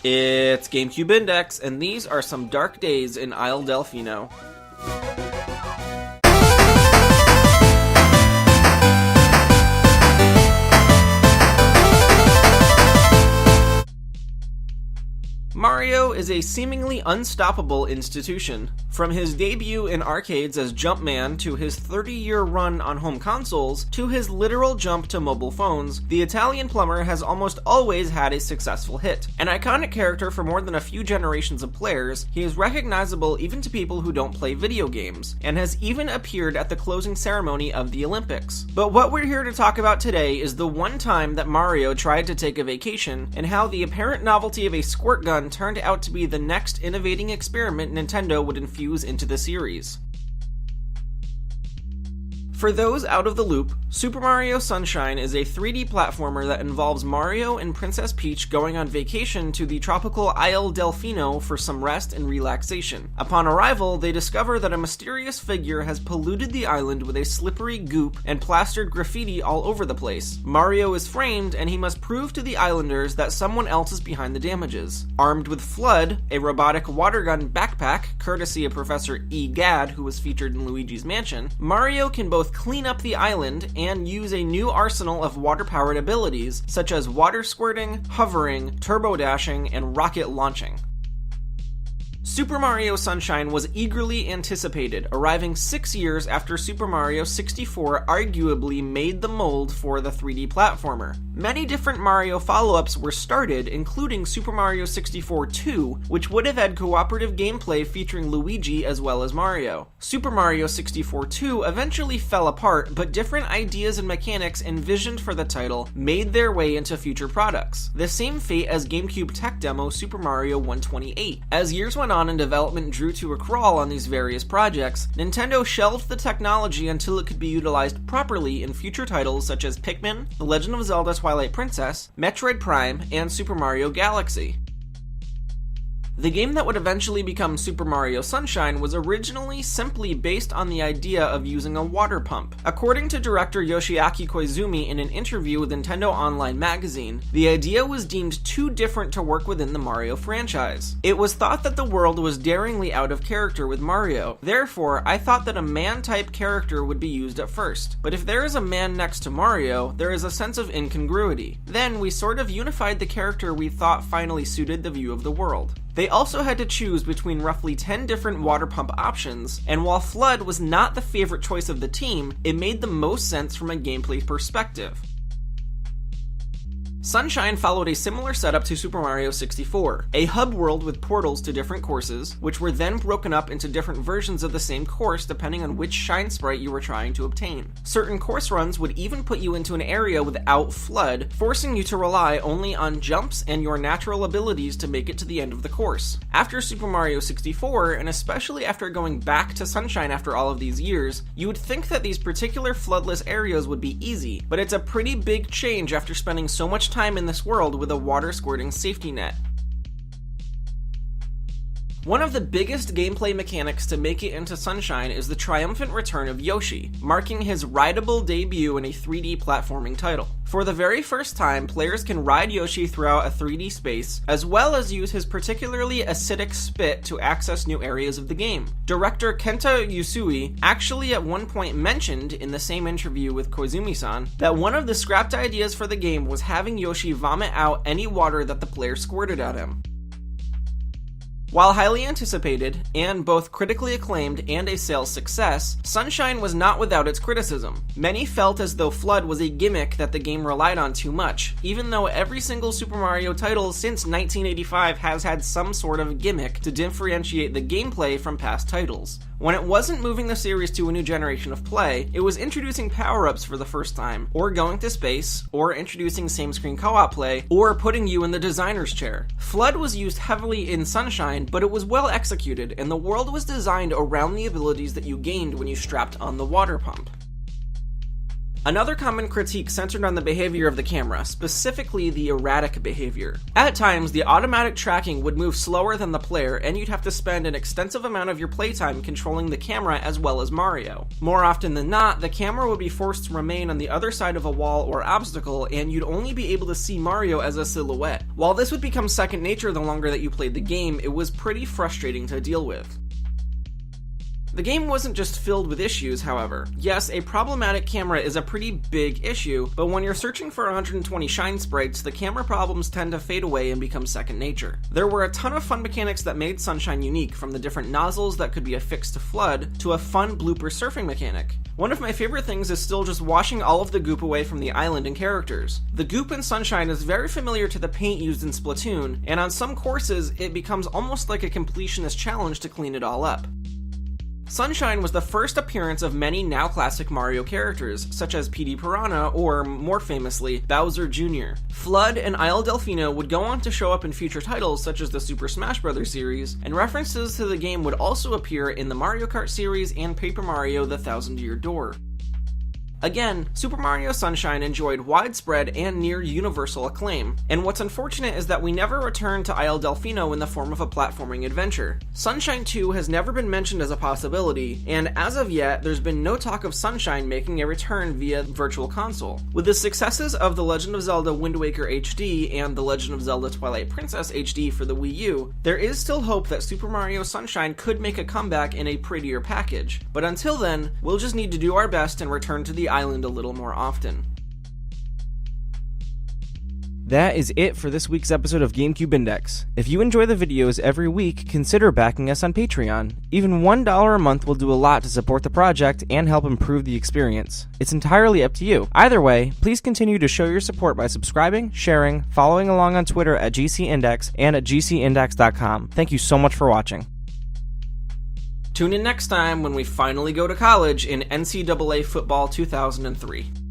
It's GCNdex, and these are some dark days in Isle Delfino. Mario is a seemingly unstoppable institution. From his debut in arcades as Jumpman to his 30-year run on home consoles to his literal jump to mobile phones, the Italian plumber has almost always had a successful hit. An iconic character for more than a few generations of players, he is recognizable even to people who don't play video games, and has even appeared at the closing ceremony of the Olympics. But what we're here to talk about today is the one time that Mario tried to take a vacation, and how the apparent novelty of a squirt gun turned out to be the next innovating experiment Nintendo would infuse into the series. For those out of the loop, Super Mario Sunshine is a 3D platformer that involves Mario and Princess Peach going on vacation to the tropical Isle Delfino for some rest and relaxation. Upon arrival, they discover that a mysterious figure has polluted the island with a slippery goop and plastered graffiti all over the place. Mario is framed, and he must prove to the islanders that someone else is behind the damages. Armed with Flood, a robotic water gun backpack, courtesy of Professor E. Gadd, who was featured in Luigi's Mansion, Mario can both clean up the island and use a new arsenal of water-powered abilities such as water squirting, hovering, turbo dashing, and rocket launching. Super Mario Sunshine was eagerly anticipated, arriving 6 years after Super Mario 64 arguably made the mold for the 3D platformer. Many different Mario follow-ups were started, including Super Mario 64 2, which would have had cooperative gameplay featuring Luigi as well as Mario. Super Mario 64 2 eventually fell apart, but different ideas and mechanics envisioned for the title made their way into future products. The same fate as GameCube tech demo Super Mario 128. As years went on and development drew to a crawl on these various projects, Nintendo shelved the technology until it could be utilized properly in future titles such as Pikmin, The Legend of Zelda Twilight Princess, Metroid Prime, and Super Mario Galaxy. The game that would eventually become Super Mario Sunshine was originally simply based on the idea of using a water pump. According to director Yoshiaki Koizumi in an interview with Nintendo Online magazine, the idea was deemed too different to work within the Mario franchise. It was thought that the world was daringly out of character with Mario. Therefore, I thought that a man-type character would be used at first. But if there is a man next to Mario, there is a sense of incongruity. Then we sort of unified the character we thought finally suited the view of the world. They also had to choose between roughly 10 different water pump options, and while Flood was not the favorite choice of the team, it made the most sense from a gameplay perspective. Sunshine followed a similar setup to Super Mario 64, a hub world with portals to different courses, which were then broken up into different versions of the same course depending on which shine sprite you were trying to obtain. Certain course runs would even put you into an area without Flood, forcing you to rely only on jumps and your natural abilities to make it to the end of the course. After Super Mario 64, and especially after going back to Sunshine after all of these years, you would think that these particular floodless areas would be easy, but it's a pretty big change after spending so much time in this world with a water squirting safety net. One of the biggest gameplay mechanics to make it into Sunshine is the triumphant return of Yoshi, marking his rideable debut in a 3D platforming title. For the very first time, players can ride Yoshi throughout a 3D space, as well as use his particularly acidic spit to access new areas of the game. Director Kenta Yusui actually at one point mentioned in the same interview with Koizumi-san that one of the scrapped ideas for the game was having Yoshi vomit out any water that the player squirted at him. While highly anticipated, and both critically acclaimed and a sales success, Sunshine was not without its criticism. Many felt as though Flood was a gimmick that the game relied on too much, even though every single Super Mario title since 1985 has had some sort of gimmick to differentiate the gameplay from past titles. When it wasn't moving the series to a new generation of play, it was introducing power-ups for the first time, or going to space, or introducing same-screen co-op play, or putting you in the designer's chair. Flood was used heavily in Sunshine, but it was well executed, and the world was designed around the abilities that you gained when you strapped on the water pump. Another common critique centered on the behavior of the camera, specifically the erratic behavior. At times, the automatic tracking would move slower than the player, and you'd have to spend an extensive amount of your playtime controlling the camera as well as Mario. More often than not, the camera would be forced to remain on the other side of a wall or obstacle, and you'd only be able to see Mario as a silhouette. While this would become second nature the longer that you played the game, it was pretty frustrating to deal with. The game wasn't just filled with issues, however. Yes, a problematic camera is a pretty big issue, but when you're searching for 120 shine sprites, the camera problems tend to fade away and become second nature. There were a ton of fun mechanics that made Sunshine unique, from the different nozzles that could be affixed to FLUDD, to a fun blooper surfing mechanic. One of my favorite things is still just washing all of the goop away from the island and characters. The goop in Sunshine is very familiar to the paint used in Splatoon, and on some courses, it becomes almost like a completionist challenge to clean it all up. Sunshine was the first appearance of many now classic Mario characters, such as P.D. Piranha or, more famously, Bowser Jr. FLUDD and Isle Delfino would go on to show up in future titles such as the Super Smash Bros. Series, and references to the game would also appear in the Mario Kart series and Paper Mario: The Thousand Year Door. Again, Super Mario Sunshine enjoyed widespread and near universal acclaim, and what's unfortunate is that we never returned to Isle Delfino in the form of a platforming adventure. Sunshine 2 has never been mentioned as a possibility, and as of yet, there's been no talk of Sunshine making a return via Virtual Console. With the successes of The Legend of Zelda Wind Waker HD and The Legend of Zelda Twilight Princess HD for the Wii U, there is still hope that Super Mario Sunshine could make a comeback in a prettier package. But until then, we'll just need to do our best and return to the island a little more often. That is it for this week's episode of GCNdex. If you enjoy the videos every week, consider backing us on Patreon. Even $1 a month will do a lot to support the project and help improve the experience. It's entirely up to you. Either way, please continue to show your support by subscribing, sharing, following along on Twitter at GCNdex and at GCNdex.com. Thank you so much for watching. Tune in next time when we finally go to college in NCAA Football 2003.